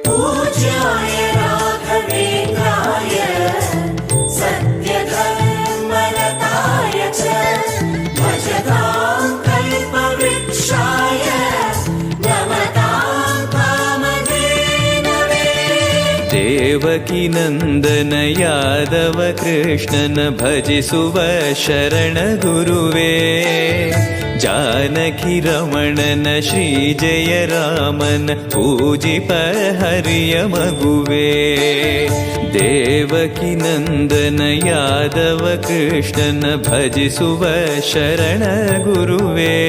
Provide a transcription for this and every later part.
पूज्याय राघवेन्द्राय सत्यधर्मरताय च भजतां कल्पवृक्षाय नमतां कामधेनवे। देवकी नंदन यादव कृष्णन भजिसुव शरण गुरुवे जानकी रमणन श्री जय रामन पूजिप हरिय मगुवे। देवकी नंदन यादव कृष्णन भजिसुव शरण गुरुवे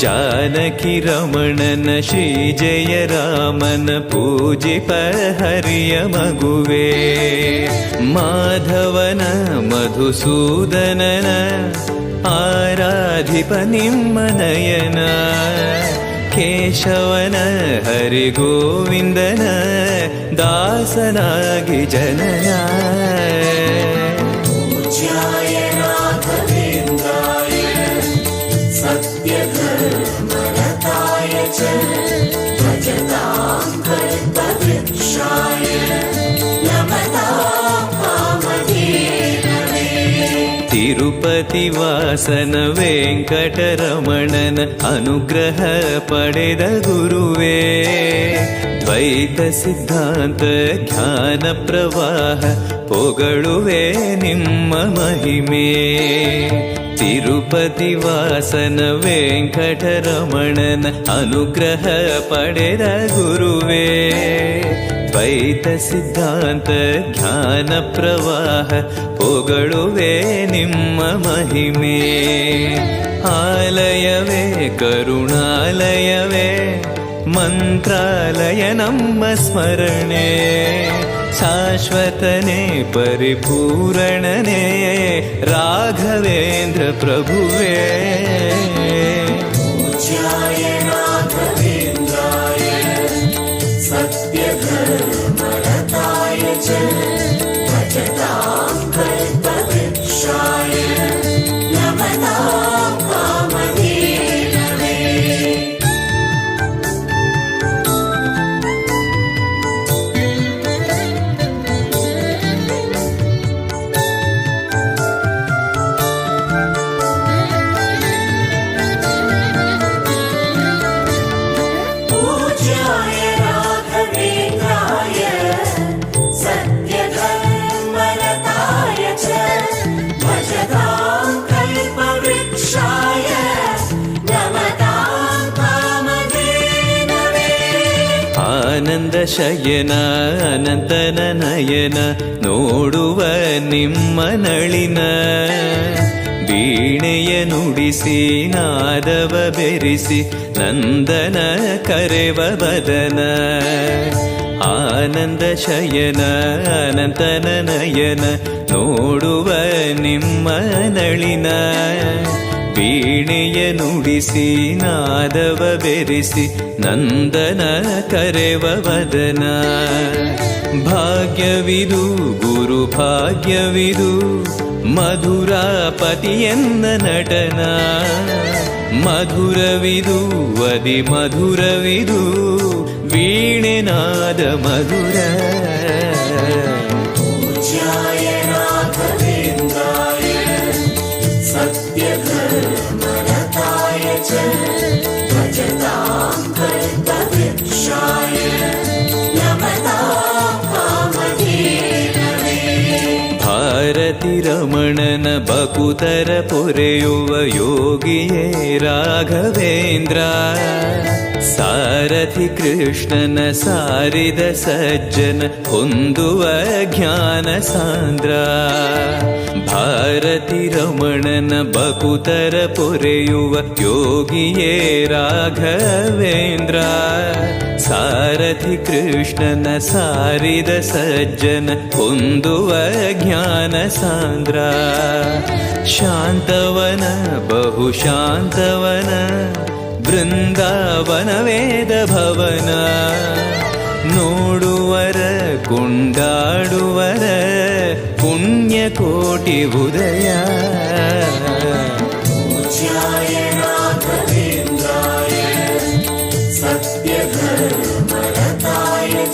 जानकी रमणन श्री जय रामन पूजिप हरिय मगुवे। माधवन मधुसूदनन आराधिप निम्मनयन केशवन हरि गोविंदन दासनागि जनना। पूज्याय राघवेन्द्राय सत्यधर्मरताय च भजतां कल्पवृक्षाय नमतां कामधेनवे। तिरुपति वासन वेंकटरमणन अनुग्रह पडेद गुरुवे द्वैत सिद्धांत ज्ञान प्रवाह पोगळुवे निम्म महिमे। तिरुपति वासन वेंकटरमणन अनुग्रह पडेद गुरुवे द्वैत सिद्धांत ज्ञान प्रवाह पोगळुवे निम्म महिमे। आलयवे करुणालयवे मंत्रालय नम्म स्मरणे शाश्वतने परिपूरणने राघवेन्द्र प्रभुवे। पूज्याय राघवेन्द्राय सत्यधर्मरताय च भजतां कल्पवृक्षाय नमतां कामधेनवे। पूज्याय राघवेन्द्राय सत्यधर्मरताय च भजतां कल्पवृक्षाय नमतां कामधेनवे। आनंद शयन अनंतन नयन ನೋಡುವ ನಿಮ್ಮ ನಳಿನ ವೀಣೆಯ ನುಡಿಸಿ ನಾದವ ಬೆರೆಸಿ ನಂದನ ಕರೆವ ಬದನ ಆನಂದ ಶಯನ ಅನಂತನ ನಯನ ನೋಡುವ ನಿಮ್ಮ ನಳಿನ ವೀಣೆಯ ನುಡಿಸಿ ನಾದವ ಬೆರೆಸಿ ನಂದನ ಕರೆವ ವದನ ಭಾಗ್ಯವಿದು ಗುರು ಭಾಗ್ಯವಿದು ಮಧುರಾಪತಿಯನ್ನ ನಟನ ಮಧುರವಿದು ಅದಿ ಮಧುರವಿದು ವೀಣೆನಾದ ಮಧುರ पूज्याय राघवेन्द्राय सत्यधर्मरताय च भजतां कल्पवृक्षाय नमतां कामधेनवे। ಭಾರತಿ ರಮಣನ ಬಕುತರ ಪೊರೆಯುವ ಯೋಗಿಯೇ ರಾಘವೇಂದ್ರ ಸಾರಥಿ ಕೃಷ್ಣನ ಸಾರಿದ ಸಜ್ಜನ ಹೊಂದುವ ಜ್ಞಾನ ಸಾಂದ್ರ ಭಾರತಿ ರಮಣನ ಬಕುತರ ಪೊರೆಯುವ ಯೋಗಿಯೇ ರಾಘವೇಂದ್ರ ಸಾರಥಿ ಕೃಷ್ಣನ ಸಾರಿದ ಸಜ್ಜನ ಹೊಂದುವ ಜ್ಞಾನ ಸಾಂದ್ರ ಶಾಂತವನ ಬಹು ಶಾಂತವನ ಬೃಂದಾವನ ವೇದ ಭವನ ನೋಡುವರ ಕೊಂಡಾಡುವರ ಪುಣ್ಯ ಕೋಟಿ ಉದಯ पूज्याय राघवेन्द्राय सत्यधर्मरताय च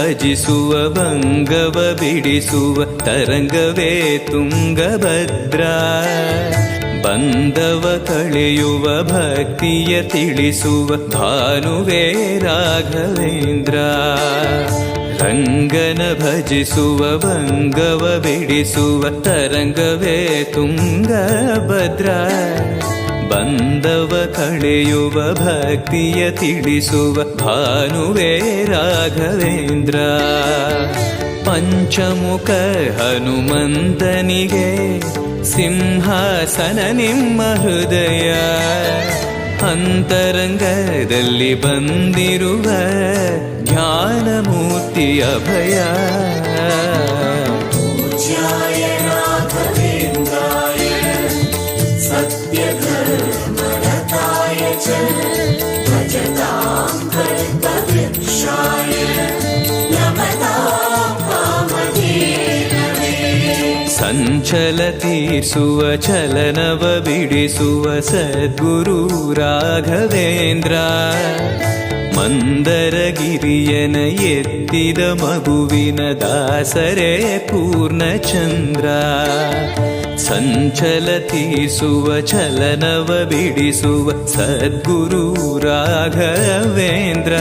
ಭಜಿಸುವ ಭಂಗವ ಬಿಡಿಸುವ ತರಂಗವೇ ತುಂಗಭದ್ರಾ. ಬಂಧವ ಕಳೆಯುವ ಭಕ್ತಿಯ ತಿಳಿಸುವ ಭಾನುವೇ ರಾಘವೇಂದ್ರ. ರಂಗನ ಭಜಿಸುವ ಭಂಗವ ಬಿಡಿಸುವ ತರಂಗವೇ ತುಂಗಭದ್ರಾ. ಬಂಧವ ಕಳೆಯುವ ಭಕ್ತಿಯ ತಿಳಿಸುವ ಭಾನುವೇ ರಾಘವೇಂದ್ರ. ಪಂಚಮುಖ ಹನುಮಂತನಿಗೆ ಸಿಂಹಾಸನ ನಿಮ್ಮ ಹೃದಯ. ಅಂತರಂಗದಲ್ಲಿ ಬಂದಿರುವ ಜ್ಞಾನಮೂರ್ತಿ ಅಭಯ. पूज्याय राघवेन्द्राय सत्यधर्मरताय च भजतां कल्पवृक्षाय नमतां कामधेनवे. ಸಂಚಲ ತೀರ್ಸುವ ಚಲನವ ಬಿಡಿಸುವ ಸದ್ಗುರು ರಾಘವೇಂದ್ರ. ಮಂದರಗಿರಿಯನ ಎತ್ತಿದ ಮಗುವಿನ ದಾಸರೇ ಪೂರ್ಣಚಂದ್ರ. ಸಂಚಲ ತೀರ್ಸುವ ಚಲನವ ಬಿಡಿಸುವ ಸದ್ಗುರು ರಾಘವೇಂದ್ರ.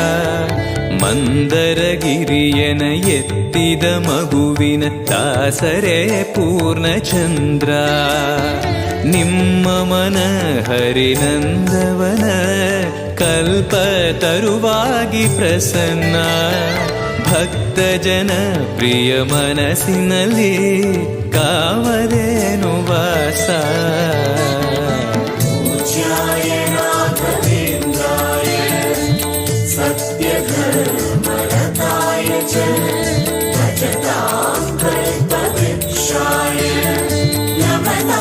ಮಂದರಗಿರಿಯನ ಎತ್ತಿದ ಮಗುವಿನ ದಾಸರೇ ಪೂರ್ಣಚಂದ್ರ. ನಿಮ್ಮ ಮನ ಹರಿನಂದವನ ಕಲ್ಪ ತರುವಾಗಿ ಪ್ರಸನ್ನ. ಭಕ್ತ ಜನ ಪ್ರಿಯ ಮನಸ್ಸಿನಲ್ಲಿ ಕಾವಲೇನು ವಾಸ. पूज्याय राघवेन्द्राय सत्यधर्मरताय च भजतां कल्पवृक्षाय नमतां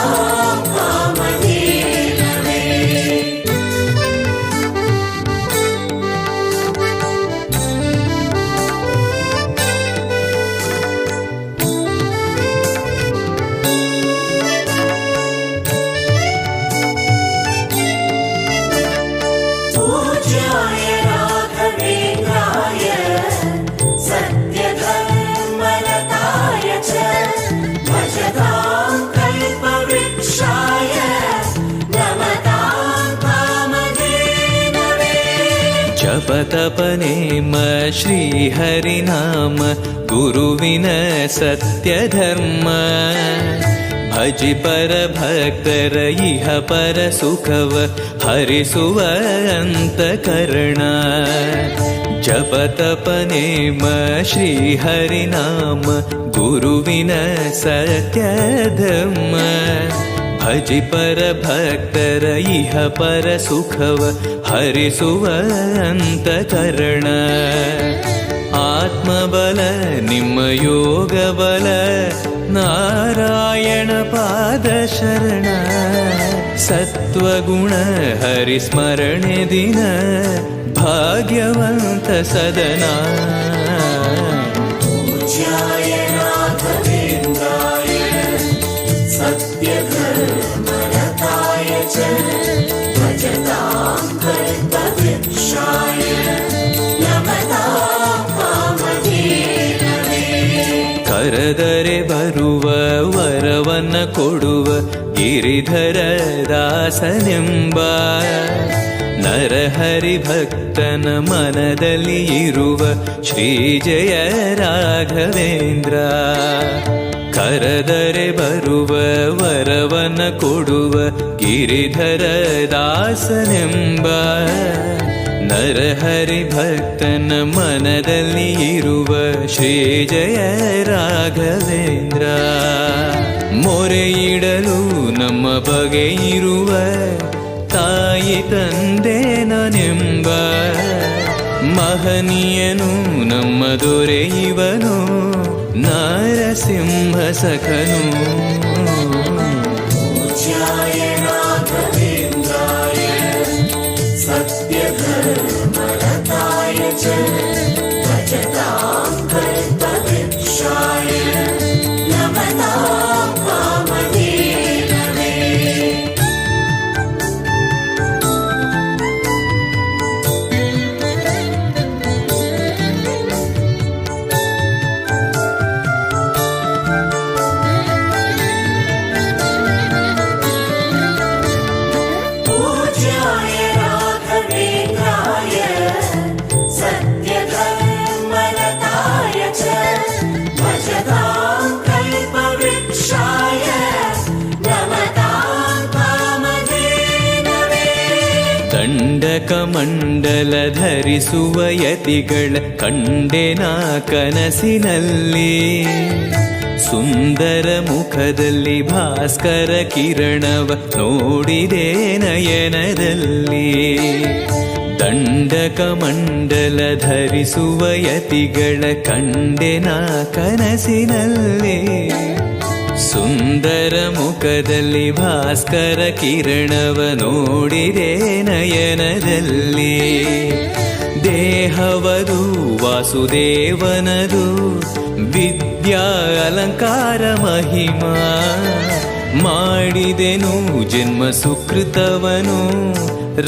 कामधेनवे. पूज्याय राघवेन्द्राय सत्यधर्मरताय च भजतां कल्पवृक्षाय नमतां कामधेनवे. ಜಪತಪನೇಮ ಶ್ರೀಹರಿನಾಮ ಗುರುವಿನ ಸತ್ಯಧರ್ಮ. ಭಜಿ ಪರ ಭಕ್ತರ ಇಹ ಪರ ಸುಖವ ಹರಿಸುವ ಅಂತಕರಣ. ಜಪತಪನೇಮ ಶ್ರೀಹರಿನಾಮ ಗುರುವಿನ ಸತ್ಯಧರ್ಮ. ಭಜಿ ಪರ ಭಕ್ತರ ಇಹ ಪರ ಸುಖವ ಹರಿಸುವ ಅಂತಕರಣ. ಆತ್ಮಬಲ ನಿಮ್ಮ ಯೋಗ ಬಲ ನಾರಾಯಣ ಪಾದ ಶರಣ. ಸತ್ವಗುಣ ಹರಿಸ್ಮರಣೆ ದಿನ ಭಾಗ್ಯವಂತ ಸದನ. पूज्याय राघवेन्द्राय सत्यधर्मरताय च भजतां कल्पवृक्षाय नमतां कामधेनवे. ಕರೆದರೆ ಬರುವ ವರವನ್ನ ಕೊಡುವ ಗಿರಿಧರ ದಾಸನೆಂಬ. ನರಹರಿ ಭಕ್ತನ ಮನದಲ್ಲಿ ಇರುವ ಶ್ರೀ ಜಯ ರಾಘವೇಂದ್ರ. ಕರೆದರೆ ಬರುವ ವರವನ್ನ ಕೊಡುವ ಗಿರಿಧರ ದಾಸನೆಂಬ. ನರಹರಿ ಭಕ್ತನ ಮನದಲ್ಲಿ ಇರುವ ಶ್ರೀ ಜಯ ರಾಘವೇಂದ್ರ. ಮೊರೆಯಿಡಲು ನಮ್ಮ ಬಗೆ ಇರುವ ತಾಯಿ ತಂದೆ ನಾನೆಂಬ. ಮಹನೀಯನು ನಮ್ಮ ದೊರೆ ಇವನು ನಾರಸಿಂಹ ಸಖನು. पूज्याय राघवेन्द्राय सत्यधर्मरताय च भजतां कल्पवृक्षाय नमतां कामधेनवे. ಕಮಂಡಲ ಧರಿಸುವ ಯತಿಗಳ ಕಂಡೆನ ಕನಸಿನಲ್ಲಿ. ಸುಂದರ ಮುಖದಲ್ಲಿ ಭಾಸ್ಕರ ಕಿರಣವ ನೋಡಿದೆ ನಯನದಲ್ಲಿ. ದಂಡಕಮಂಡಲ ಧರಿಸುವ ಯತಿಗಳ ಕಂಡೆನ ಕನಸಿನಲ್ಲಿ. ಸುಂದರ ಮುಖದಲ್ಲಿ ಭಾಸ್ಕರ ಕಿರಣವ ನೋಡಿದೆ ನಯನದಲ್ಲಿ. ದೇಹವದು ವಾಸುದೇವನದು ವಿದ್ಯಾ ಅಲಂಕಾರ ಮಹಿಮಾ. ಮಾಡಿದೆನು ಜನ್ಮ ಸುಕೃತವನು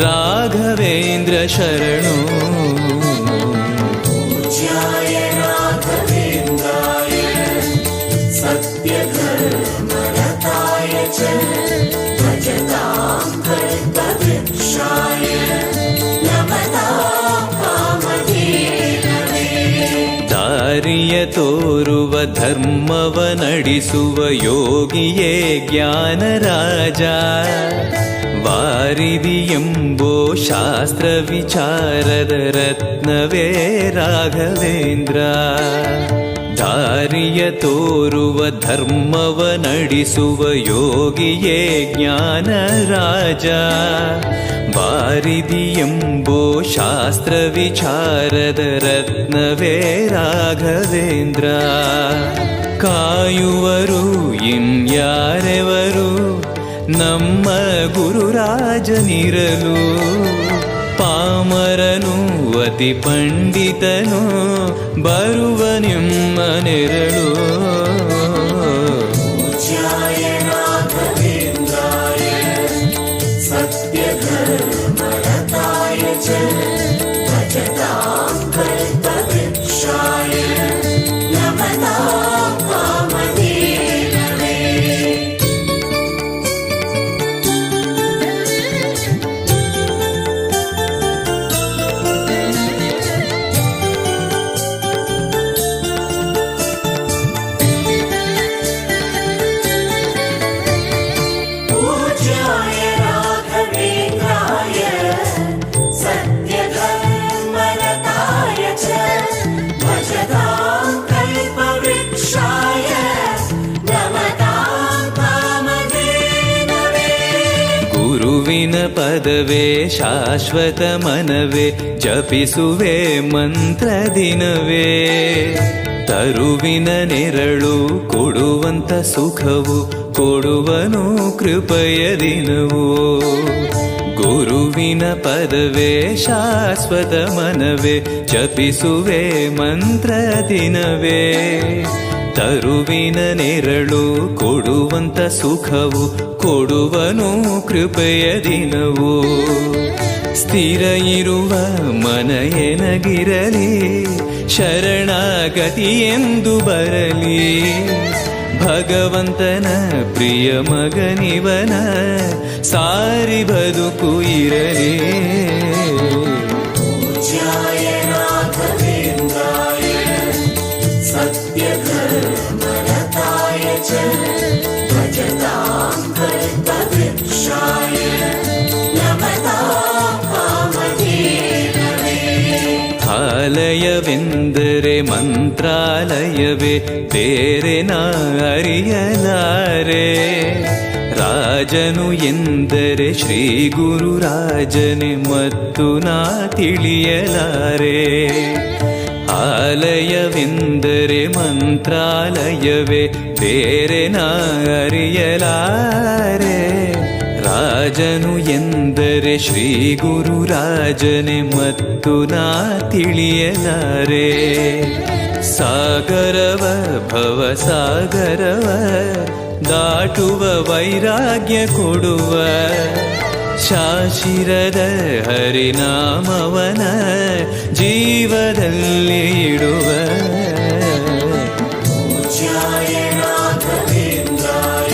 ರಾಘವೇಂದ್ರ ಶರಣು. पूज्याय राघवेन्द्राय सत्यधर्मरताय च भजतां कल्पवृक्षाय नमतां कामधेनवे. ದಾರಿಯ ತೋರುವ ಧರ್ಮವ ನಡೆಸುವ ಯೋಗಿಯೇ ಜ್ಞಾನರಾಜ. ವಾರಿದಿ ಎಂಬೋ ಶಾಸ್ತ್ರ ವಿಚಾರದ ರತ್ನವೇ ರಾಘವೇಂದ್ರ. ದಾರಿಯ ತೋರುವ ಧರ್ಮವ ನಡೆಸುವ ಯೋಗಿಯೇ ಜ್ಞಾನರಾಜ. ವಾರಿದಿ ಎಂಬೋ ಶಾಸ್ತ್ರ ವಿಚಾರದ ರತ್ನವೇ ರಾಘವೇಂದ್ರ. ಕಾಯುವರು ಇನ್ಯಾರೆವರು ನಮ್ಮ ಗುರುರಾಜನಿರಲು. ಪಾಮರನು ಅತಿ ಪಂಡಿತನು ಬರುವ ನಿಮ್ಮ ನೆರಳು. पूज्याय राघवेन्द्राय सत्यधर्मरताय च भजतां कल्पवृक्षाय नमतां कामधेनवे. पूज्याय राघवेन्द्राय सत्यधर्मरताय च भजतां कल्पवृक्षाय नमतां कामधेनवे. ಗುರುವಿನ ಪದವೇ ಶಾಶ್ವತ ಮನವೇ ಜಪಿಸುವೆ ಮಂತ್ರ ದಿನವೇ. ತರುವಿನ ನೆರಳು ಕೊಡುವಂತ ಸುಖವು ಕೊಡುವನು ಕೃಪೆಯ ದಿನವೋ. ಗುರುವಿನ ಪದವೇ ಶಾಶ್ವತ ಮನವೇ ಜಪಿಸುವೆ ಮಂತ್ರ ದಿನವೇ. ತರುವಿನ ನೆರಳು ಕೊಡುವಂತ ಸುಖವು ಕೊಡುವನು ಕೃಪೆಯ ದಿನವೋ. ಸ್ಥಿರ ಇರುವ ಮನ ಎನಗಿರಲಿ ಶರಣಾಗತಿ ಎಂದು ಬರಲಿ. ಭಗವಂತನ ಪ್ರಿಯ ಮಗನಿವನ ಸಾರಿ ಬದುಕು ಇರಲಿ. पूज्याय राघवेन्द्राय सत्यधर्मरताय च भजतां कल्पवृक्षाय नमतां कामधेनवे. ಆಲಯವೆಂದರೆ ಮಂತ್ರಾಲಯವೇ ಬೇರೆ ನಾ ಅರಿಯಲಾರೆ. ರಾಜನು ಎಂದರೆ ಶ್ರೀ ಗುರುರಾಜನೇ ಮತ್ತು ನಾ ತಿಳಿಯಲಾರೆ. ಆಲಯವೆಂದರೆ ಮಂತ್ರಾಲಯವೇ ಬೇರೆ ನಾ ಅರಿಯಲಾರೆ. ರಾಜನು ಎಂದರೆ ಶ್ರೀ ಗುರುರಾಜನೇ ಮತ್ತು ನಾ ತಿಳಿಯಲಾರೆ. ಸಾಗರವ ಭವ ಸಾಗರವ ದಾಟುವ ವೈರಾಗ್ಯ ಕೊಡುವ ಶಾಶಿರದ ಹರಿನಾಮವನ ಜೀವದಲ್ಲಿ ಇಡುವ. पूज्याय राघवेन्द्राय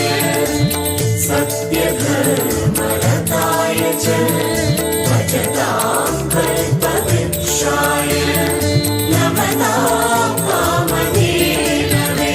सत्यधर्मरताय च भजतां कल्पवृक्षाय नमतां कामधेनवे.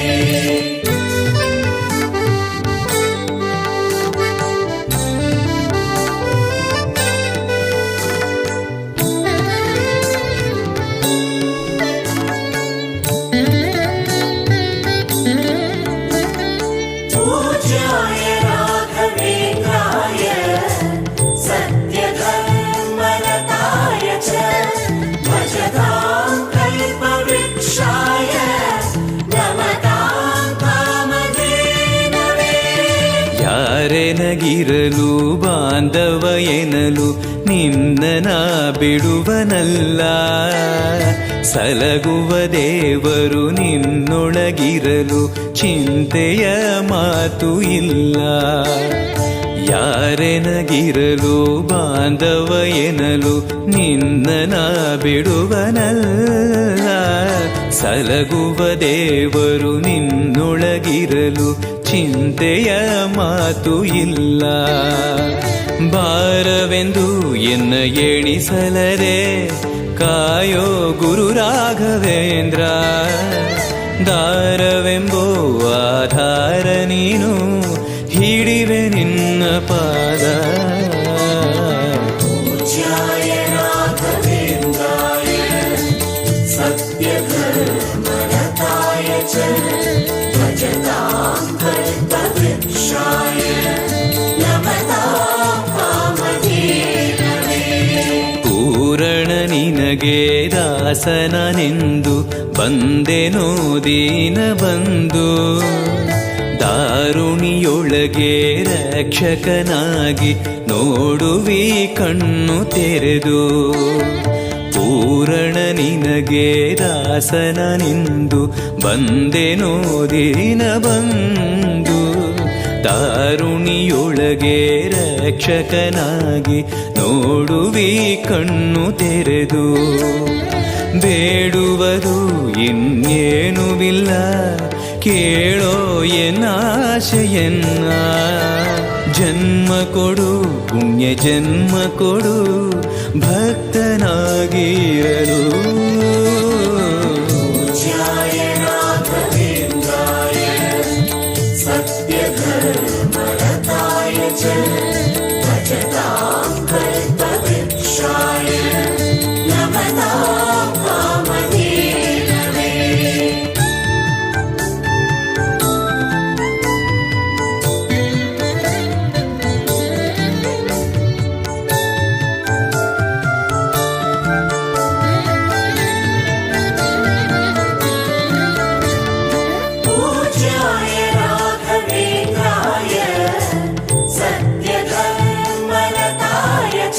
ಯಾರೆನಗಿರಲು ಬಾಂಧವ ಎನಲು ನಿನ್ನ ಬಿಡುವನಲ್ಲ. ಸಲಗುವ ದೇವರು ನಿನ್ನೊಳಗಿರಲು ಚಿಂತೆಯ ಮಾತು ಇಲ್ಲ. ಯಾರೆನಗಿರಲು ಬಾಂಧವ ಎನಲು ನಿನ್ನ ಬಿಡುವನಲ್ಲ. ಸಲಗುವ ದೇವರು ನಿನ್ನೊಳಗಿರಲು ಚಿಂತೆಯ ಮಾತು ಇಲ್ಲ. ಭಾರವೆಂದು ಎನ್ನ ಎಣಿಸಲರೆ ಕಾಯೋ ಗುರು ರಾಘವೇಂದ್ರ. ದಾರವೆಂಬೋ ಆಧಾರ ನೀನು ಹಿಡಿವೆ ನಿನ್ನ ಪಾದ. पूज्याय राघवेन्द्राय सत्यधर्मरताय च भजतां कल्पवृक्षाय नमतां कामधेनवे. ಪೂರಣ ನಿನಗೆ ದಾಸನನೆಂದು ಬಂದೆನೋ ದೀನ ಬಂದು. ದಾರುಣಿಯೊಳಗೆ ರಕ್ಷಕನಾಗಿ ನೋಡುವಿ ಕಣ್ಣು ತೆರೆದು. ಪೂರಣ ನಿನಗೆ ದಾಸನನೆಂದು ಬಂದೆನೋ ದೀನ ಬಂದು. ದಾರುಣಿಯೊಳಗೆ ರಕ್ಷಕನಾಗಿ ನೋಡುವಿ ಕಣ್ಣು ತೆರೆದು. ಬೇಡುವುದು ಇನ್ನೇನುವಿಲ್ಲ ಕೇಳೋ ಎನ್ನಾಶೆಯನ್ನ. ಜನ್ಮ ಕೊಡು ಪುಣ್ಯ ಜನ್ಮ ಕೊಡು ಭಕ್ತನಾಗಿರಲು. पूज्याय राघवेन्द्राय सत्यधर्मरताय च भजतां कल्पवृक्षाय नमतां कामधेनवे. पूज्याय राघवेन्द्राय सत्यधर्मरताय च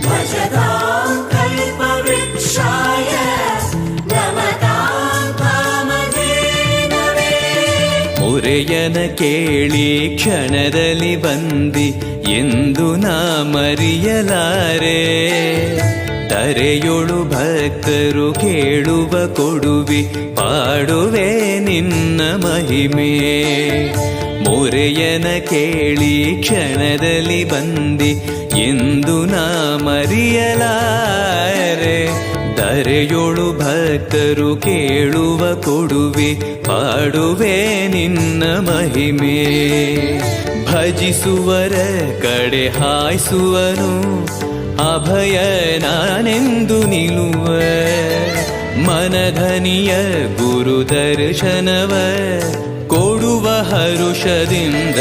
भजतां कल्पवृक्षाय नमतां कामधेनवे. ಮೊರೆಯನ ಕೇಳಿ ಕ್ಷಣದಲ್ಲಿ ಬಂದಿ ಎಂದು ನಾ ಮರೆಯಲಾರೆ. ತರೆಯೊಳು ಭಕ್ತರು ಕೇಳುವ ಕೊಡುವಿ ಪಾಡುವೆ ನಿನ್ನ ಮಹಿಮೆ. ಮೊರೆಯನ ಕೇಳಿ ಕ್ಷಣದಲ್ಲಿ ಬಂದಿ ಎಂದು ನಾ ಮರೆಯಲಾರೆ. ತರೆಯೊಳು ಭಕ್ತರು ಕೇಳುವ ಕೊಡುವಿ ಪಾಡುವೆ ನಿನ್ನ ಮಹಿಮೆ. ಭಜಿಸುವರ ಕಡೆ ಹಾಯಿಸುವನು ಅಭಯ ನಾನೆಂದು ನಿಲ್ಲುವ. ಮನಧನಿಯ ಗುರು ದರ್ಶನವ ಕೊಡುವ ಹರುಷದಿಂದ.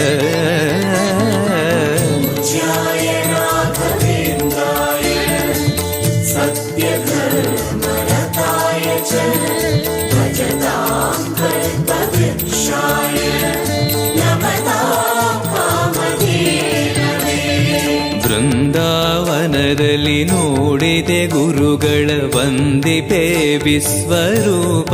पूज्याय राघवेन्द्राय सत्यधर्मरताय च भजतां कल्पवृक्षाय नमतां कामधेनवे. ಬೃಂದಾವನದಲ್ಲಿ ನೋಡಿದೆ ಗುರುಗಳ ವಂದಿಪೆ ವಿಶ್ವರೂಪ.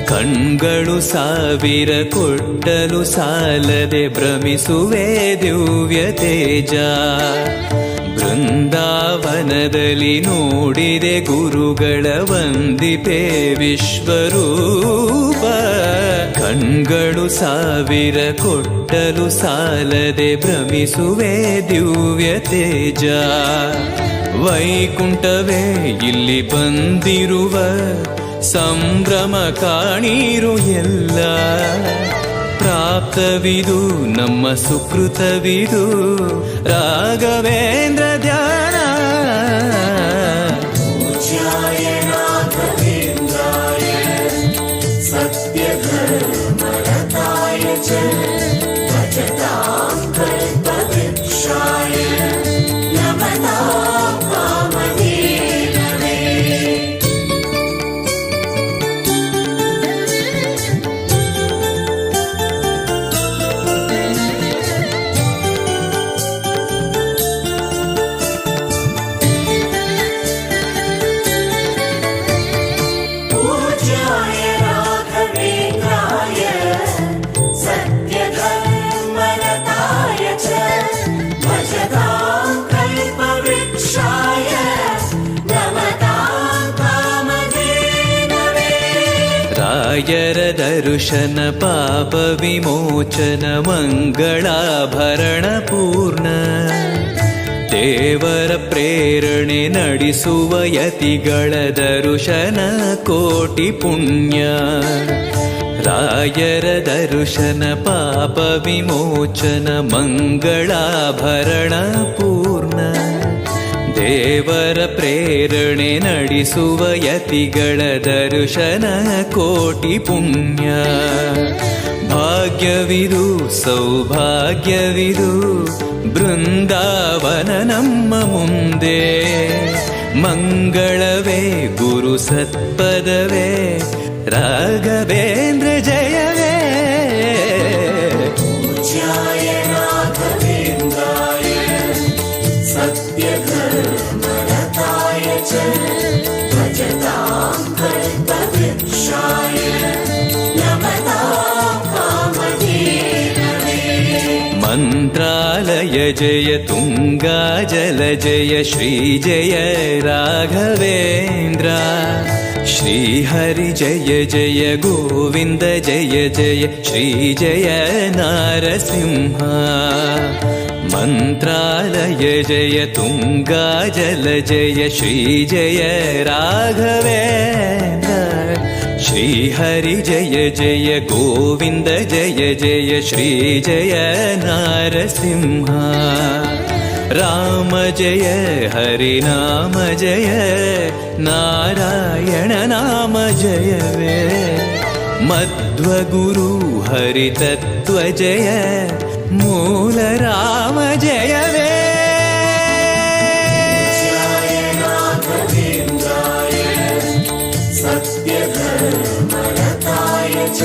ಕಣ್ಗಳು ಸಾವಿರ ಕೊಟ್ಟಲು ಸಾಲದೆ ಭ್ರಮಿಸುವೆ ದಿವ್ಯ ತೇಜ. ಬೃಂದಾವನದಲ್ಲಿ ನೋಡಿದೆ ಗುರುಗಳ ವಂದಿಪೆ ವಿಶ್ವರೂಪ. ಕಣ್ಗಳು ಸಾವಿರ ಕೊಟ್ಟಲು ಸಾಲದೆ ಭ್ರಮಿಸುವೆ ದಿವ್ಯ ತೇಜ. ವೈಕುಂಠವೇ ಇಲ್ಲಿ ಬಂದಿರುವ ಸಂಭ್ರಮ ಕಾಣಿರು ಎಲ್ಲ. ಪ್ರಾಪ್ತವಿದು ನಮ್ಮ ಸುಕೃತವಿದು ರಾಘವೇಂದ್ರ ಧ್ಯಾನ. पूज्याय राघवेन्द्राय सत्यधर्मरताय च भजतां कल्पवृक्षाय नमतां कामधेनवे. ರಾಯರ ದರ್ಶನ ಪಾಪ ವಿಮೋಚನ ಮಂಗಳಾಭರಣ ಪೂರ್ಣ ದೇವರ ಪ್ರೇರಣೆ ನಡೆಸುವ ಯತಿಗಳ ದರ್ಶನ ಕೋಟಿ ಪುಣ್ಯ ರಾಯರ ದರ್ಶನ ಪಾಪ ವಿಮೋಚನ ಮಂಗಳಾಭರಣ ಪೂರ್ಣ ದೇವರ ಪ್ರೇರಣೆ ನಡೆಸುವ ಯತಿಗಳ ದರ್ಶನ ಕೋಟಿ ಪುಣ್ಯ ಭಾಗ್ಯವಿದು ಸೌಭಾಗ್ಯವಿದು ಬೃಂದಾವನ ನಮ್ಮ ಮುಂದೆ ಮಂಗಳವೇ ಗುರು ಸತ್ಪದವೇ ರಾಘವೇಂದ್ರ ಜಯವೇ पूज्याय राघवेन्द्राय सत्यधर्मरताय च भजतां कल्पवृक्षाय नमतां कामधेनवे ಮಂತ್ರಾಲಯ ಜಯ ತುಂಗಾ ಜಲ ಜಯ ಶ್ರೀ ಜಯ ರಾಘವೇಂದ್ರ ಶ್ರೀಹರಿ ಜಯ ಜಯ ಗೋವಿಂದ ಜಯ ಜಯ ಶ್ರೀ ಜಯ ನಾರಸಿಂಹ ಮಂತ್ರಾಲಯ ಜಯ ತುಂಗಾ ಜಲ ಜಯ ಶ್ರೀ ಜಯ ರಾಘವೇಂದ್ರ ಶ್ರೀಹರಿ ಜಯ ಜಯ ಗೋವಿಂದ ಜಯ ಜಯ ಶ್ರೀ ಜಯ ನಾರಸಿಂಹ ರಾಮ ಜಯ ಹರಿ ನಾಮ ಜಯ ನಾರಾಯಣ ನಾಮ ಜಯವೇ ಮಧ್ವಗುರು ಹರಿ ತತ್ವ ಜಯ ಮೂಲ ರಾಮ ಜಯವೇ राघवेन्द्राय सत्यधर्मरताय च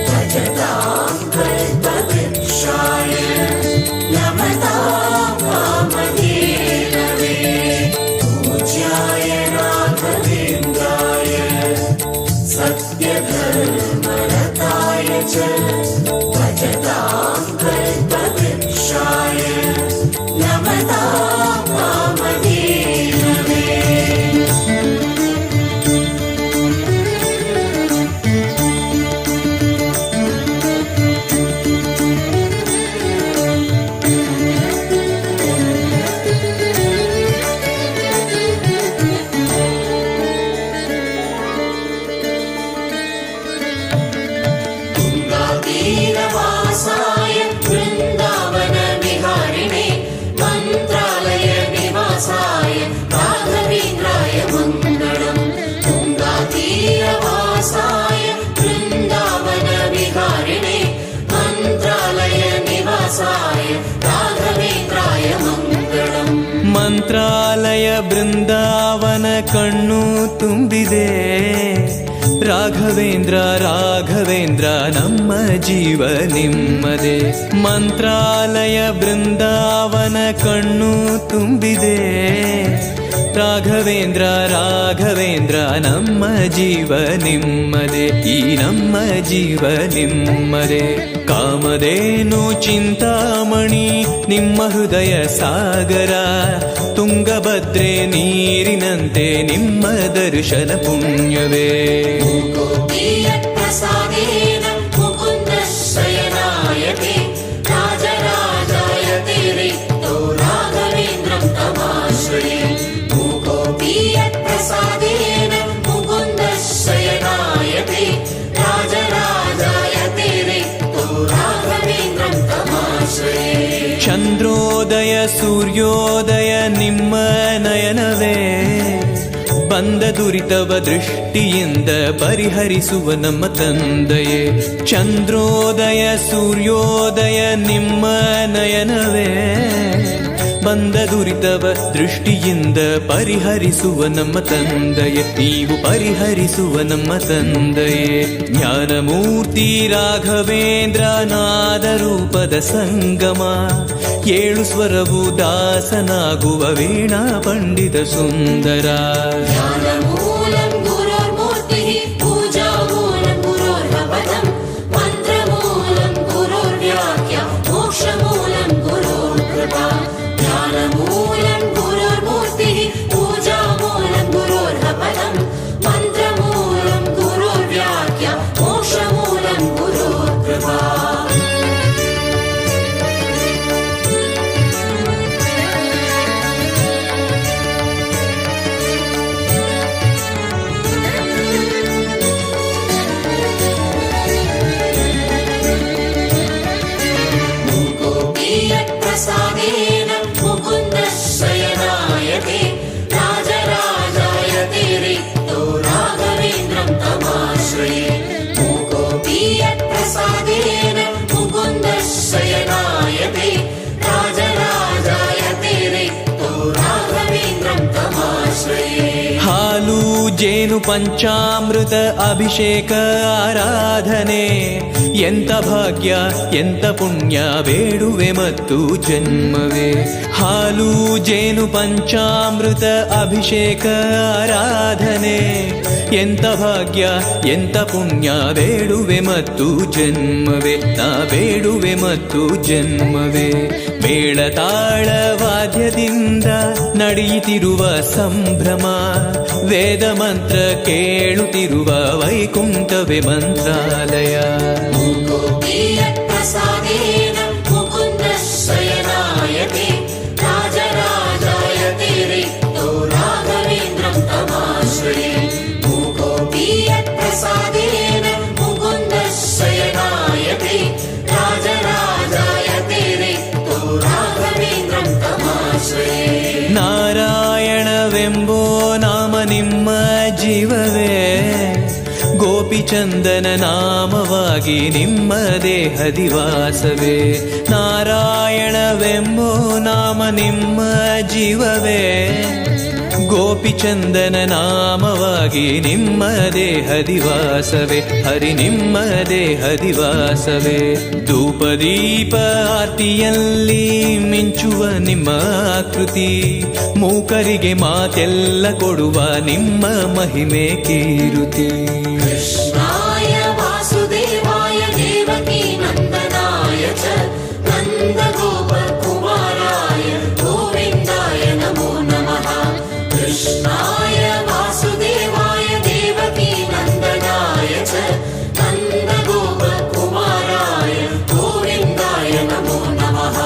भजतां कल्पवृक्षाय नमतां कामधेनवे पूज्याय राघवेन्द्राय सत्यधर्मरताय च भजतां कल्पवृक्षाय नमतां कामधेनवे तीरवासाय वृन्दावन विहारिणे मन्त्रालय निवासाय राघवेन्द्राय मङ्गलम् तुङ्गातीरवासाय वृन्दावन विहारिणे मन्त्रालय निवासाय राघवेन्द्राय मङ्गलम् ಮಂತ್ರಾಲಯ ಬೃಂದಾವನ ಕಣ್ಣು ತುಂಬಿದೆ ರಾಘವೇಂದ್ರ ರಾಘವೇಂದ್ರ ನಮ್ಮ ಜೀವ ನಿಮ್ಮದೆ ಮಂತ್ರಾಲಯ ಬೃಂದಾವನ ಕಣ್ಣು ತುಂಬಿದೆ ರಾಘವೇಂದ್ರ ರಾಘವೇಂದ್ರ ನಮ್ಮ ಜೀವ ನಿಮ್ಮದೆ ಈ ನಮ್ಮ ಜೀವ ನಿಮ್ಮದೆ ಕಾಮಧೇನು ಚಿಂತಾಮಣಿ ನಿಮ್ಮ ಹೃದಯ ಸಾಗರ ತುಂಗಭದ್ರೆ ನೀರಿನಂತೆ ನಿಮ್ಮ ದರ್ಶನ ಪುಣ್ಯವೇ प्रसादेन मुकुन्दशयनायते राजराजायते रिक्तो राघवेन्द्रं तमाश्रये प्रसादेन मुकुन्दशयनायते राजराजायते रिक्तो राघवेन्द्रं तमाश्रये ಚಂದ್ರೋದಯ ಸೂರ್ಯೋದಯ ನಿಮ್ಮ ನಯನವೇ ಬಂದ ದುರಿತವ ದೃಷ್ಟಿಯಿಂದ ಪರಿಹರಿಸುವ ನಮ್ಮ ತಂದೆಯೇ ಚಂದ್ರೋದಯ ಸೂರ್ಯೋದಯ ನಿಮ್ಮ ನಯನವೇ ಬಂದ ದುರಿತವ ದೃಷ್ಟಿಯಿಂದ ಪರಿಹರಿಸುವ ನಮ್ಮ ತಂದೆಯೇ ನೀವು ಪರಿಹರಿಸುವ ನಮ್ಮ ತಂದೆಯೇ ಜ್ಞಾನಮೂರ್ತಿ ರಾಘವೇಂದ್ರ ನಾದ ರೂಪದ ಸಂಗಮ ಏಳು ಸ್ವರವು ದಾಸನಾಗುವ ವೀಣಾ ಪಂಡಿತ ಸುಂದರ ज्ञानमूलं गुरोर्मूर्तिः पूजामूलं गुरोर्भवदम् मन्त्रमूलं गुरोर्व्याख्या मोक्षमूलं गुरोर्कृपा ज्ञानमूलं गुरोर्मूर्तिः पूजामूलं गुरोर्भवदम् मन्त्रमूलं गुरोर्व्याख्या ಜೇನು ಪಂಚಾಮೃತ ಅಭಿಷೇಕ ಆರಾಧನೆ ಎಂತ ಭಾಗ್ಯ ಎಂತ ಪುಣ್ಯ ಬೇಡುವೆ ಮತ್ತು ಜನ್ಮವೇ. ಹಾಲು ಜೇನು ಪಂಚಾಮೃತ ಅಭಿಷೇಕ ಆರಾಧನೆ ಎಂತ ಭಾಗ್ಯ ಎಂತ ಪುಣ್ಯ ಬೇಡುವೆ ಮತ್ತು ಜನ್ಮವೇ. ನಾ ಬೇಡುವೆ ಮತ್ತು ಜನ್ಮವೇ. ಮೇಳ ತಾಳ ವಾದ್ಯದಿಂದ ನಡೆಯುತ್ತಿರುವ ಸಂಭ್ರಮ, ವೇದ ಮಂತ್ರ ಕೇಳುತ್ತಿರುವ ವೈಕುಂಠವೇ ಮಂತ್ರಾಲಯ. प्रसादेन मुकुन्दशयनायते राजराजायते रिक्तो राघवेन्द्रं तमाश्रये. मूकोऽपि यत्प्रसादेन मुकुन्दशयनायते राजराजायते रिक्तो राघवेन्द्रं तमाश्रये. ನಾರಾಯಣವೆಂಬೋ ನಾಮ ನಿಮ್ಮ ಜೀವವೇ, ಗೋಪಿಚಂದನ ನಾಮವಾಗಿ ನಿಮ್ಮ ದೇಹದಿವಾಸವೇ. ನಾರಾಯಣವೆಂಬೋ ನಾಮ ನಿಮ್ಮ ಜೀವವೇ, ಗೋಪಿಚಂದನ ನಾಮವಾಗಿ ನಿಮ್ಮ ದೇಹದಿವಾಸವೇ. ಹರಿ ನಿಮ್ಮ ದೇಹದಿವಾಸವೇ. ಧೂಪದೀಪ ಆರ್ತಿಯಲ್ಲಿ ಮಿಂಚುವ ನಿಮ್ಮ ಆಕೃತಿ, ಮೂಕರಿಗೆ ಮಾತೆಲ್ಲ ಕೊಡುವ ನಿಮ್ಮ ಮಹಿಮೆ ಕೀರುತಿ. कृष्णाय वासुदेवाय देवकी नन्दनाय च नन्दगोपकुमाराय गोविन्दाय नमो नमः. कृष्णाय वासुदेवाय देवकी नन्दनाय च नन्दगोपकुमाराय गोविन्दाय नमो नमः.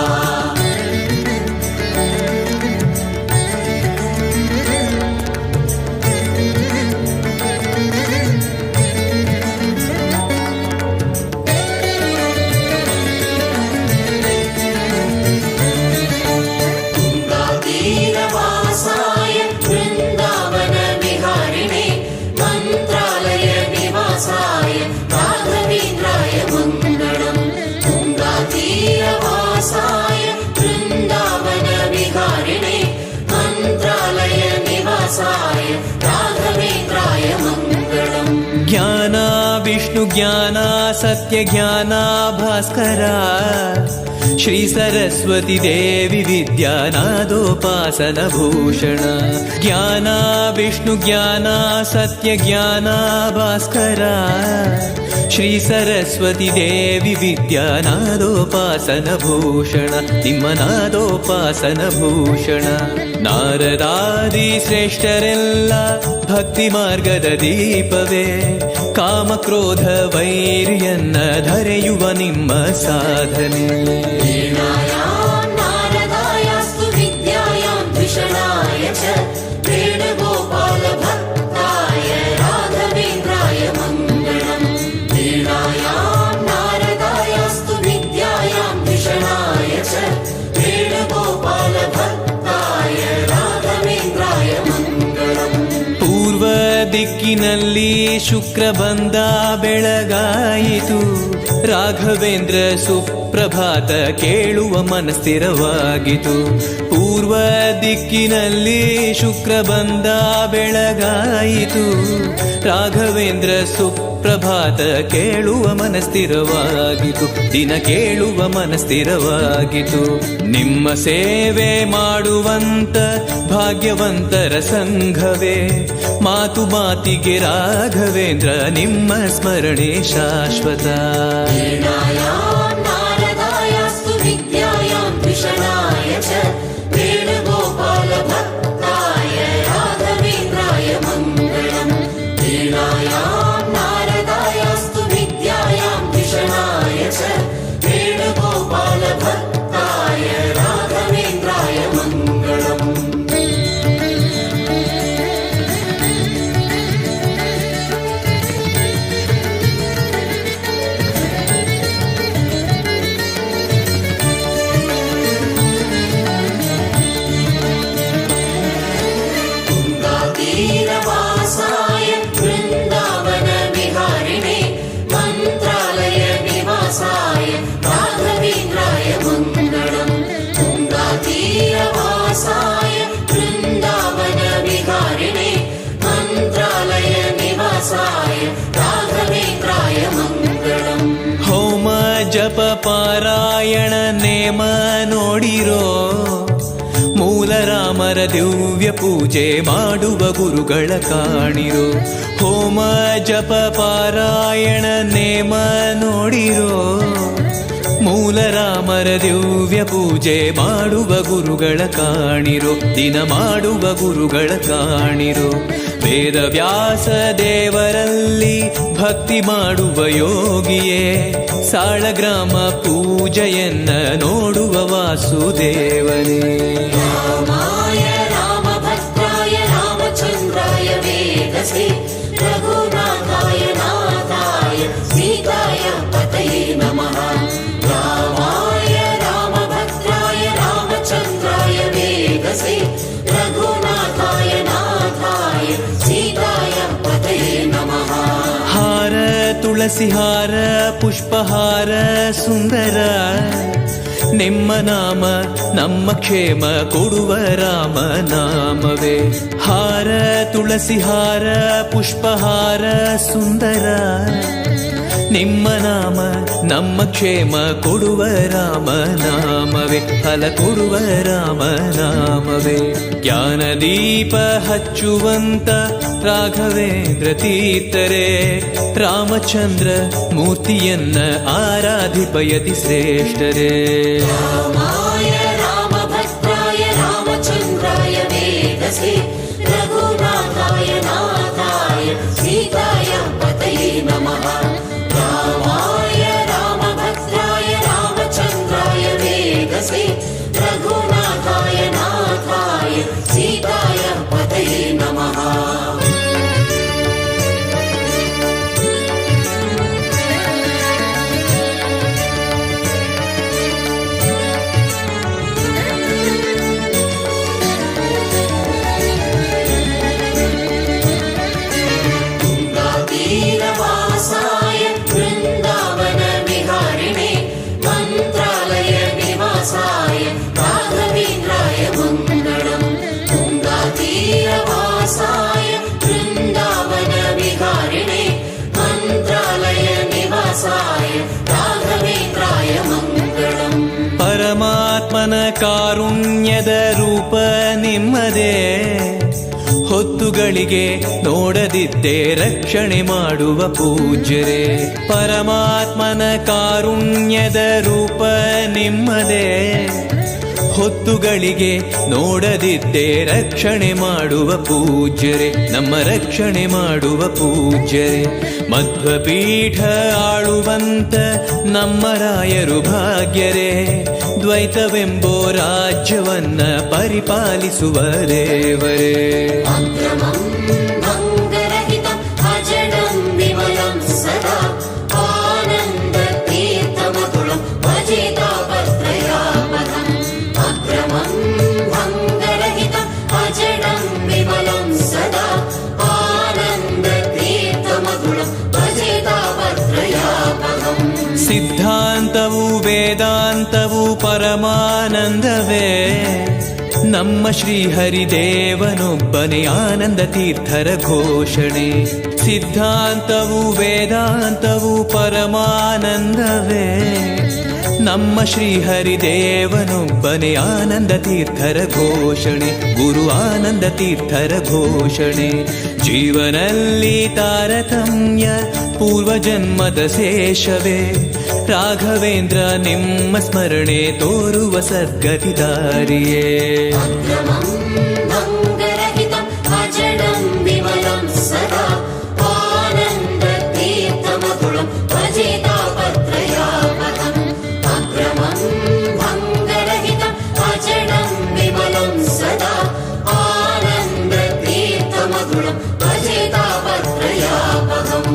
ಜ್ಞಾನ ವಿಷ್ಣು ಜ್ಞಾನ ಸತ್ಯ ಜ್ಞಾನ ಭಾಸ್ಕರ, ಶ್ರೀ ಸರಸ್ವತಿ ದೇವಿ ವಿದ್ಯಾನಾದೋಪಾಸನ ಭೂಷಣ. ಜ್ಞಾನ ವಿಷ್ಣು ಜ್ಞಾನ ಸತ್ಯ ಜ್ಞಾನ ಭಾಸ್ಕರ, ಶ್ರೀ ಸರಸ್ವತಿ ದೇವಿ ವಿದ್ಯಾನಾದೋಪಾಸನ ಭೂಷಣ. ನಿಮ್ಮ ನಾದೋಪಾಸನ ಭೂಷಣ. ನಾರದಾದಿ ಶ್ರೇಷ್ಠರೆಲ್ಲ ಭಕ್ತಿ ಮಾರ್ಗದ ದೀಪವೇ, ಕಾಮ ಕ್ರೋಧ ವೈರಿಯನ್ನ ಧರೆಯುವ ನಿಮ್ಮ ಸಾಧನೆ. वीणायां नारदायास्तु विद्यायां द्विषणाय च वेणुगोपालभक्ताय राघवेन्द्राय मङ्गलम्. वीणायां नारदायास्तु विद्यायां द्विषणाय च वेणुगोपालभक्ताय राघवेन्द्राय मङ्गलम्. ಪೂರ್ವ ದಿಕ್ಕಿನಲ್ಲಿ ಶುಕ್ರ ಬಂದ ಬೆಳಗಾಯಿತು, ರಾಘವೇಂದ್ರ ಸುಪ್ರಭಾತ ಕೇಳುವ ಮನಸ್ಥಿರವಾಗಿತು. ಪೂರ್ವ ದಿಕ್ಕಿನಲ್ಲಿ ಶುಕ್ರ ಬಂದ ಬೆಳಗಾಯಿತು, ರಾಘವೇಂದ್ರ ಸುಪ್ರಭಾತ ಕೇಳುವ ಮನಸ್ಥಿರವಾಗಿತು. ದಿನ ಕೇಳುವ ಮನಸ್ಥಿರವಾಗಿತು. ನಿಮ್ಮ ಸೇವೆ ಮಾಡುವಂತ ಭಾಗ್ಯವಂತರ ಸಂಘವೇ, ಮಾತು ಮಾತಿಗೆ ರಾಘವೇಂದ್ರ ನಿಮ್ಮ ಸ್ಮರಣೆ ಶಾಶ್ವತ. वीणायां नारदायास्तु विद्यायां द्विषणाय च वेणुगोपालभक्ताय राघवेन्द्राय मङ्गलम्. वीणायां नारदायास्तु विद्यायां द्विषणाय च वेणुगोपालभक्ताय राघवेन्द्राय मङ्गलम्. ಜಪ ಪಾರಾಯಣ ನೇಮ ನೋಡಿರೋ, ಮೂಲ ರಾಮರ ದಿವ್ಯ ಪೂಜೆ ಮಾಡುವ ಗುರುಗಳ ಕಾಣಿರೋ. ಹೋಮ ಜಪ ಪಾರಾಯಣ ನೇಮ ನೋಡಿರೋ, ಮೂಲ ರಾಮರ ದಿವ್ಯ ಪೂಜೆ ಮಾಡುವ ಗುರುಗಳ ಕಾಣಿರೋ, ದಿನ ಮಾಡುವ ಗುರುಗಳ ಕಾಣಿರೋ. ವೇದ ವ್ಯಾಸ ದೇವರಲ್ಲಿ ಭಕ್ತಿ ಮಾಡುವ ಯೋಗಿಯೇ, ಸಾಳಗ್ರಾಮ ಪೂಜೆಯನ್ನ ನೋಡುವ ವಾಸುದೇವನೇ. ರಾಮಾಯ ರಾಮಭದ್ರಾಯ ರಾಮಚಂದ್ರಾಯ ವೇದಸೇ, ರಘುನಾಥಾಯ ನಾಥಾಯ ಸೀತಾಯ ಪತಯೇ ನಮಃ. ರಾಮಾಯ ರಾಮಭದ್ರಾಯ ರಾಮಚಂದ್ರಾಯ ವೇದಸೇ, ರಘುನಾಥಾಯ ನಾಥಾಯ ಸೀತಾಯ ಪತಯೇ ನಮಃ. ಹಾರ ತುಳಸಿ ಹಾರ ಪುಷ್ಪಹಾರ ಸುಂದರ, ನಿಮ್ಮ ನಾಮ ನಮ್ಮ ಕ್ಷೇಮ ಕೊಡುವ ರಾಮ ನಾಮವೇ. ಹಾರ ತುಳಸಿ ಹಾರ ಪುಷ್ಪಹಾರ ಸುಂದರ, ನಿಮ್ಮ ನಾಮ ನಮ್ಮ ಕ್ಷೇಮ ಕೊಡುವ ರಾಮ ನಾಮವೇ. ಫಲ ಕೊಡುವ ರಾಮ ನಾಮವೇ. ಜ್ಞಾನದೀಪ ಹಚ್ಚುವಂತ ರಾಘವೇಂದ್ರ ತೀರ್ಥರೇ, ರಾಮಚಂದ್ರ ಮೂರ್ತಿಯನ್ನ ಆರಾಧಿಪಯತಿ ಶ್ರೇಷ್ಠರೇ. ರಾಮಾಯ ರಾಮಭದ್ರಾಯ ರಾಮಚಂದ್ರಾಯ ವೇದಸೇ, ರಘುನಾಥಾಯ ನಾಥಾಯ ಸೀತಾಯ ಪತಯೇ ನಮಃ. ರಾಮಾಯ ರಾಮಭದ್ರಾಯ ರಾಮಚಂದ್ರಾಯ ವೇದಸೇ, ರಘುನಾಥಾಯ ನಾಥಾಯ ಸೀತಾಯ ಪತಯೇ ನಮಃ. ತೀರವಾಸಾಯ ವೃಂದಾವನ ವಿಹಾರಿಣೆ, ಮಂತ್ರಾಲಯ ನಿವಾಸಾಯ ರಾಘವೇಂದ್ರಾಯ ಮಂಗಳಂ. ತುಂಗಾತೀರವಾಸಾಯ ವೃಂದಾವನ ವಿಹಾರಿಣೆ, ಮಂತ್ರಾಲಯ ನಿವಾಸಾಯ ರಾಘವೇಂದ್ರಾಯ ಮಂಗಳಂ. ಪರಮಾತ್ಮನ ಕಾರುಣ್ಯದ ರೂಪ ನಿಮ್ಮದೇ, ಹೊತ್ತುಗಳಿಗೆ ನೋಡದಿದ್ದೇ ರಕ್ಷಣೆ ಮಾಡುವ ಪೂಜ್ಯರೇ. ಪರಮಾತ್ಮನ ಕಾರುಣ್ಯದ ರೂಪ ನಿಮ್ಮದೇ, ಹೊತ್ತುಗಳಿಗೆ ನೋಡದಿದ್ದೇ ರಕ್ಷಣೆ ಮಾಡುವ ಪೂಜ್ಯರೇ, ನಮ್ಮ ರಕ್ಷಣೆ ಮಾಡುವ ಪೂಜ್ಯರೇ. ಮಧ್ವಪೀಠ ಆಳುವಂತ ನಮ್ಮ ರಾಯರು ಭಾಗ್ಯರೇ, ದ್ವೈತವೆಂಬೋ ರಾಜ್ಯವನ್ನ ಪರಿಪಾಲಿಸುವ ದೇವರೇ. ಅಕ್ರಮಂ ಭಂಗರಹಿತಂ ಅಜಡಂ ವಿಮಲಂ ಸದಾ, ಆನಂದ ತೀರ್ಥಮತುಳಂ ಭಜೇತಾಪತ್ರಯಾಪಕಂ. ಅಕ್ರಮಂ ಭಂಗರಹಿತಂ ಅಜಡಂ ವಿಮಲಂ ಸದಾ, ಆನಂದ ತೀರ್ಥಮತುಳಂ ಭಜೇತಾಪತ್ರಯಾಪಕಂ. ಸಿದ್ಧಾಂತವು ವೇದಾಂತವು ಪರಮಾನಂದವೇ, ನಮ್ಮ ಶ್ರೀಹರಿದೇವನೊಬ್ಬನೇ ಆನಂದ ತೀರ್ಥರ ಘೋಷಣೆ. ಸಿದ್ಧಾಂತವು ವೇದಾಂತವು ಪರಮಾನಂದವೇ, ನಮ್ಮ ಶ್ರೀಹರಿದೇವನೊಬ್ಬನೇ ಆನಂದ ತೀರ್ಥರ ಘೋಷಣೆ. ಗುರು ಆನಂದ ತೀರ್ಥರ ಘೋಷಣೆ. ಜೀವನಲ್ಲಿ ತಾರತಮ್ಯ ಪೂರ್ವಜನ್ಮದ ಶೇಷವೇ, ರಾಘವೇಂದ್ರ ನಿಮ್ಮ ಸ್ಮರಣೆ ತೋರುವ ಸದ್ಗತಿ ದಾರಿಯೇ. ಅಕ್ರಮಂ ಭಂಗರಹಿತಂ ಅಜಡಂ ವಿಮಲಂ ಸದಾ, ಆನಂದ ತೀರ್ಥಮತುಳಂ ಭಜೇತಾಪತ್ರಯಾಪಕಂ. ಅಕ್ರಮಂ ಭಂಗರಹಿತಂ ಅಜಡಂ ವಿಮಲಂ ಸದಾ, ಆನಂದ ತೀರ್ಥಮತುಳಂ ಭಜೇತಾಪತ್ರಯಾಪಕಂ.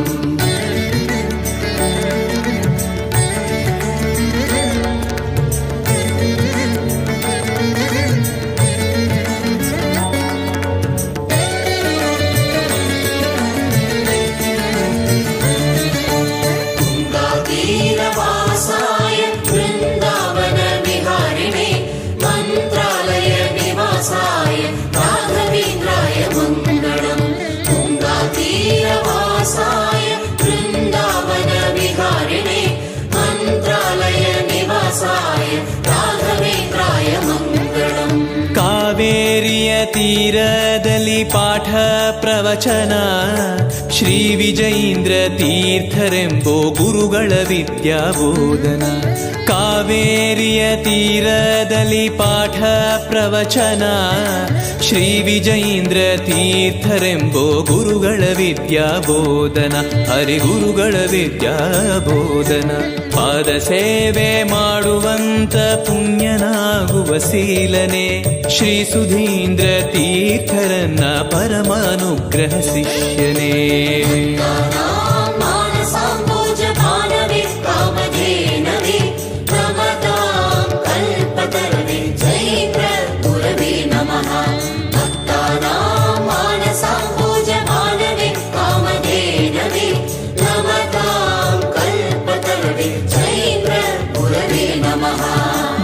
ತೀರವಾಸಾಯ ವೃಂದಾವನ ವಿಹಾರಿಣೆ, ಮಂತ್ರಾಲಯ ನಿವಾಸಾಯ ರಾಘವೇಂದ್ರಾಯ ಮಂಗಳಂ. ತುಂಗಾತೀರವಾಸಾಯ ವೃಂದಾವನ ವಿಹಾರಿಣೆ, ಮಂತ್ರಾಲಯ ಪಾಠ ಪ್ರವಚನ ಶ್ರೀ ವಿಜಯೀಂದ್ರ ತೀರ್ಥರೆಂಬೋ ಗುರುಗಳ ವಿದ್ಯಾಬೋಧನ. ಕಾವೇರಿಯ ತೀರದಲ್ಲಿ ಪಾಠ ಪ್ರವಚನ ಶ್ರೀ ವಿಜಯೀಂದ್ರ ತೀರ್ಥರೆಂಬೋ ಗುರುಗಳ ವಿದ್ಯಾಬೋಧನ. ಹರಿಗುರುಗಳ ವಿದ್ಯಾಬೋಧನ. ಪಾದ ಸೇವೆ ಮಾಡುವಂತ ಪುಣ್ಯನಾಗುವ ಶೀಲನೆ ಶ್ರೀ ಸುಧೀಂದ್ರ ತೀರ್ಥರನ್ನ ಪರಮಾನುಗ್ರಹ ಶಿಷ್ಯನೇ.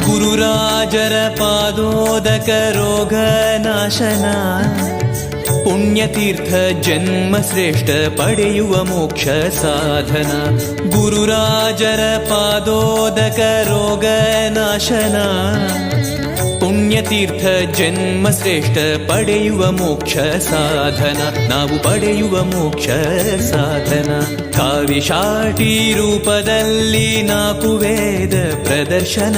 ಗುರುರಾಜರ ಪಾದೋದಕ ರೋಗ ನಾಶನ ಪುಣ್ಯತೀರ್ಥ ಜನ್ಮ ಶ್ರೇಷ್ಠ ಪಡೆಯುವ ಮೋಕ್ಷ ಸಾಧನ. ಗುರುರಾಜರ ಪಾದೋದಕ ರೋಗ ನಾಶನ ಪುಣ್ಯತೀರ್ಥ ಜನ್ಮ ಶ್ರೇಷ್ಠ ಪಡೆಯುವ ಮೋಕ್ಷ ಸಾಧನ. ನಾವು ಪಡೆಯುವ ಮೋಕ್ಷ ಸಾಧನ. ಕಾವಿಶಾಟಿ ರೂಪದಲ್ಲಿ 4 ವೇದ ಪ್ರದರ್ಶನ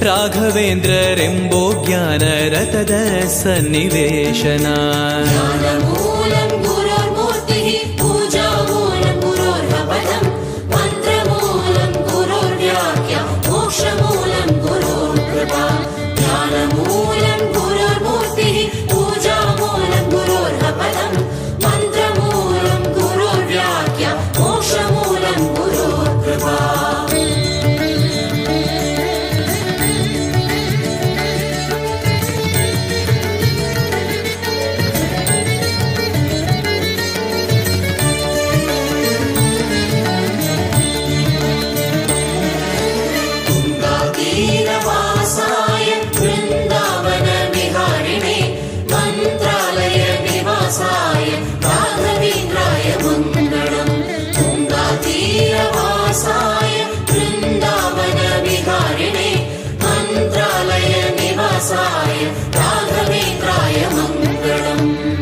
ರಾಘವೇಂದ್ರರೆಂಬೋ ಜ್ಞಾನ ರಥದ ಸನ್ನಿವೇಶನ.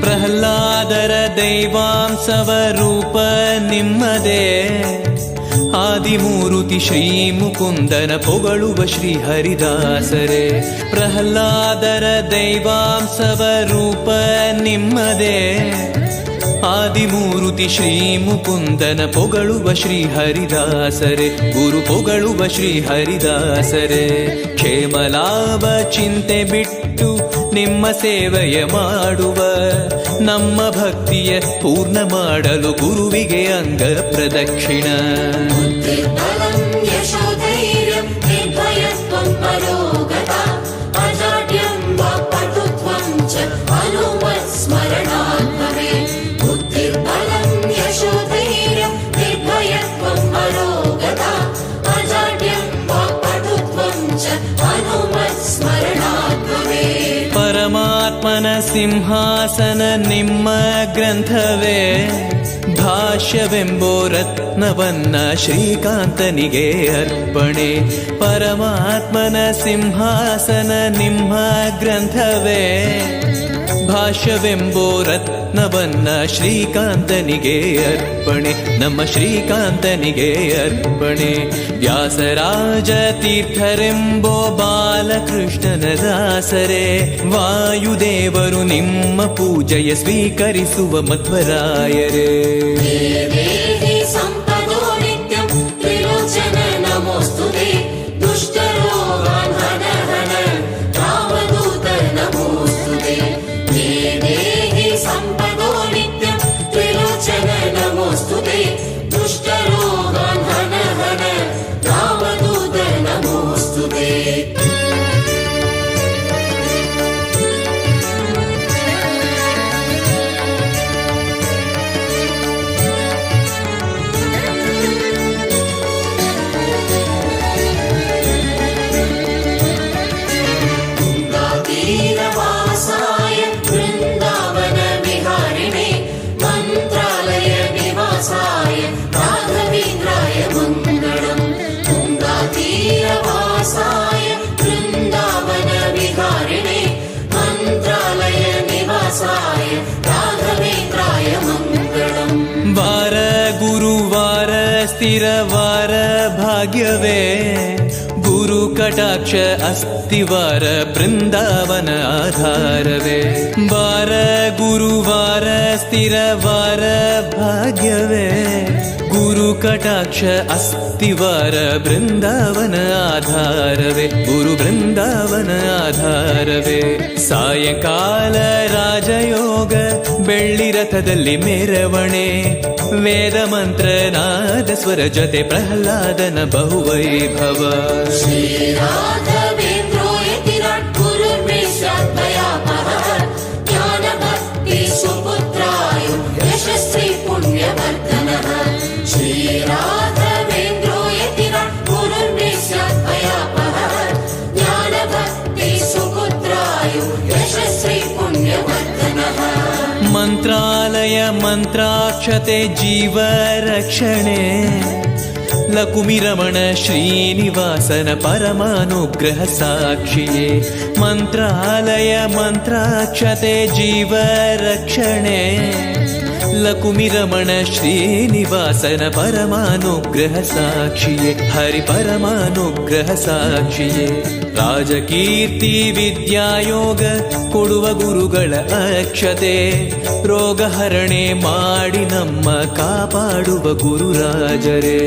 ಪ್ರಹ್ಲಾದರ ದೈವಾಂಶವ ರೂಪ ನಿಮ್ಮದೇ ಆದಿಮೂರುತಿ ಶ್ರೀ ಮುಕುಂದನ ಪೊಗಳುವ ಶ್ರೀ ಹರಿದಾಸರೇ. ಪ್ರಹ್ಲಾದರ ದೈವಾಂಶವ ರೂಪ ನಿಮ್ಮದೇ ಆದಿಮೂರುತಿ ಶ್ರೀ ಮುಕುಂದನ ಪೊಗಳುವ ಶ್ರೀ ಹರಿದಾಸರೇ. ಗುರು ಪೊಗಳುವ ಶ್ರೀ ಹರಿದಾಸರೇ. ಕ್ಷೇಮಲಾಭ ಚಿಂತೆ ಬಿಟ್ಟು ನಿಮ್ಮ ಸೇವೆಯ ಮಾಡುವ ನಮ್ಮ ಭಕ್ತಿಯ ಪೂರ್ಣ ಮಾಡಲು ಗುರುವಿಗೆ ಅಂಗ ಪ್ರದಕ್ಷಿಣ. ಪರಮಾತ್ಮನ ಸಿಂಹಾಸನ ನಿಮ್ಮ ಗ್ರಂಥವೇ ಭಾಷ್ಯವೆಂಬೋ ರತ್ನವನ್ನ ಶ್ರೀಕಾಂತನಿಗೆ ಅರ್ಪಣೆ. ಪರಮಾತ್ಮನ ಸಿಂಹಾಸನ ನಿಮ್ಮ ಗ್ರಂಥವೇ ಭಾಷ್ಯವೆಂಬೋ ರತ್ನವನ್ನ ಶ್ರೀಕಾಂತನಿಗೆ ಅರ್ಪಣೆ. ನಮ್ಮ ಶ್ರೀಕಾಂತನಿಗೆ ಅರ್ಪಣೆ. ವ್ಯಾಸರಾಜ ತೀರ್ಥರೆಂಬೋ ಬಾಲಕೃಷ್ಣನ ದಾಸರೇ. ವಾಯುದೇವರು ನಿಮ್ಮ ಪೂಜೆಯ ಸ್ವೀಕರಿಸುವ ಮಧ್ವರಾಯರೇ. ವಾರ ಭಾಗ್ಯವೇ ಗುರು ಕಟಾಕ್ಷ ಅಸ್ತಿವಾರ ಬೃಂದಾವನ ಆಧಾರವೇ ವಾರ ಗುರುವಾರ ಸ್ಥಿರವಾರ ಭಾಗ್ಯವೇ ಗುರು ಕಟಾಕ್ಷ ಅಸ್ತಿವಾರ ಬೃಂದಾವನ ಆಧಾರವೇ ಗುರು ಬೃಂದಾವನ ಆಧಾರವೇ ಸಾಯಂಕಾಲ ರಾಜಯೋಗ ಬೆಳ್ಳಿ ರಥದಲ್ಲಿ ಮೆರವಣೆ ವೇದ ಮಂತ್ರ ನಾದ ಸ್ವರ ಜೊತೆ ಪ್ರಹ್ಲಾದನ ಬಹುವೈಭವ श्रीराघवेन्द्रो यतिराट् गुरुर्मेषाद्वयापहः ज्ञानभक्ति सुपुत्राय यशस्वी पुण्यवर्धनः श्रीराघवेन्द्रो यतिराट् गुरुर्मेषाद्वयापहः ज्ञानभक्ति सुपुत्राय यशस्वी पुण्यवर्धनः ಮಂತ್ರಾಲಯ ಮಂತ್ರಾಕ್ಷತೆ ಜೀವ ರಕ್ಷಣೆ ಲಕುಮಿರಮಣ ಶ್ರೀನಿವಾಸನ ಪರಮಾನುಗ್ರಹ ಸಾಕ್ಷಿಯೇ ಮಂತ್ರಾಲಯ ಮಂತ್ರಾಕ್ಷತೆ ಜೀವ ರಕ್ಷಣೆ ಲಕುಮಿರಮಣ ಶ್ರೀನಿವಾಸನ ಪರಮಾನುಗ್ರಹ ಸಾಕ್ಷಿಯೇ ಹರಿ ಪರಮಾನುಗ್ರಹ ಸಾಕ್ಷಿಯೇ ರಾಜಕೀರ್ತಿ ವಿದ್ಯಾಯೋಗ ಕೊಡುವ ಗುರುಗಳ ಅಕ್ಷತೆ ರೋಗಹರಣೆ ಮಾಡಿ ನಮ್ಮ ಕಾಪಾಡುವ ಗುರುರಾಜರೇ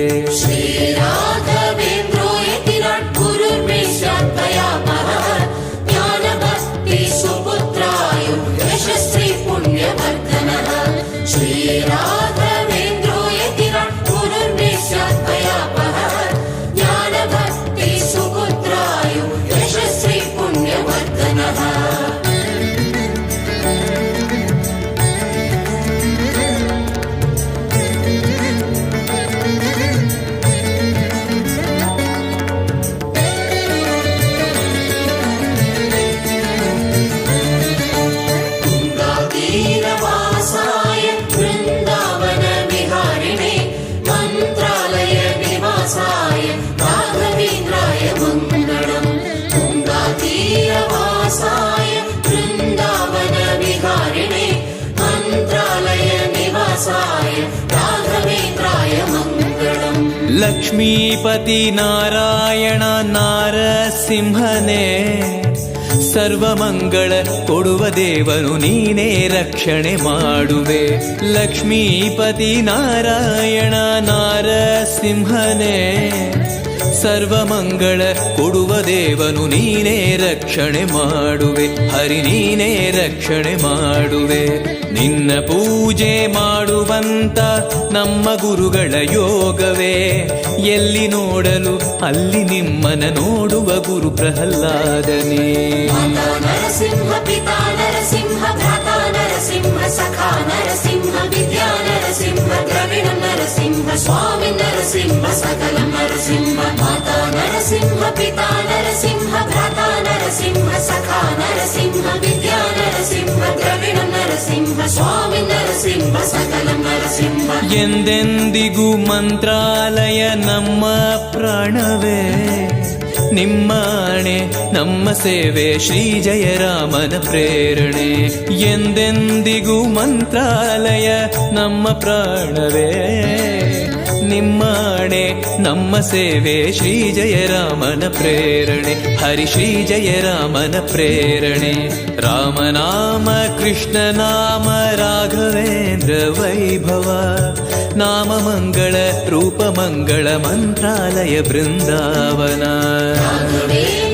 श्रीराघवेन्द्रो यतिराट् गुरुर्मेषाद्वयापहः ज्ञानभक्ति सुपुत्राय यशस्वी पुण्यवर्धनः श्रीराघवेन्द्रो यतिराट् गुरुर्मेषाद्वयापहः ज्ञानभक्ति सुपुत्राय यशस्वी पुण्यवर्धनः तीरवासाय वृन्दावन विहारिणे मन्त्रालय निवासाय राघवेन्द्राय मङ्गलम् तुङ्गातीरवासाय वृन्दावन विहारिणे मन्त्रालय निवासाय राघवेन्द्राय मङ्गलम् ಲಕ್ಷ್ಮೀಪತಿ ನಾರಾಯಣ ನಾರಸಿಂಹನೇ ಸರ್ವಮಂಗಳ ಕೊಡುವ ದೇವನು ನೀನೇ ರಕ್ಷಣೆ ಮಾಡುವೆ ಲಕ್ಷ್ಮೀಪತಿ ನಾರಾಯಣ ನಾರಸಿಂಹನೇ ಸರ್ವಮಂಗಳ ಕೊಡುವ ದೇವನು ನೀನೇ ರಕ್ಷಣೆ ಮಾಡುವೆ ಹರಿ ನೀನೇ ರಕ್ಷಣೆ ಮಾಡುವೆ ನಿನ್ನ ಪೂಜೆ ಮಾಡುವಂತ ನಮ್ಮ ಗುರುಗಳ ಯೋಗವೇ ಎಲ್ಲಿ ನೋಡಲು ಅಲ್ಲಿ ನಿಮ್ಮನ ನೋಡುವ ಗುರು ಪ್ರಹ್ಲಾದನೇ माता नरसिंह पिता नरसिंह भ्राता नरसिंह सखा नरसिंह विद्या नरसिंह द्रविण नरसिंह स्वामी नरसिंह सकलं नरसिंह माता नरसिंह पिता नरसिंह भ्राता नरसिंह सखा नरसिंह विद्या नरसिंह द्रविण नरसिंह स्वामी नरसिंह सकलं नरसिंह ಎಂದೆಂದಿಗೂ ಮಂತ್ರಾಲಯ ನಮ್ಮ ಪ್ರಾಣವೇ ನಿಮ್ಮಾಣೆ ನಮ್ಮ ಸೇವೆ ಶ್ರೀ ಜಯರಾಮನ ಪ್ರೇರಣೆ ಎಂದೆಂದಿಗೂ ಮಂತ್ರಾಲಯ ನಮ್ಮ ಪ್ರಾಣವೇ ನಿಮ್ಮಾಣೆ ನಮ್ಮ ಸೇವೆ ಶ್ರೀ ಜಯರಾಮನ ಪ್ರೇರಣೆ ಹರಿ ಶ್ರೀ ಜಯರಾಮನ ಪ್ರೇರಣೆ ರಾಮನಾಮ ಕೃಷ್ಣ ನಾಮ ರಾಘವೇಂದ್ರ ವೈಭವ ನಾಮ ಮಂಗಳ ರೂಪ ಮಂಗಳ ಮಂತ್ರಾಲಯ ಬೃಂದಾವನ राघवेन्द्र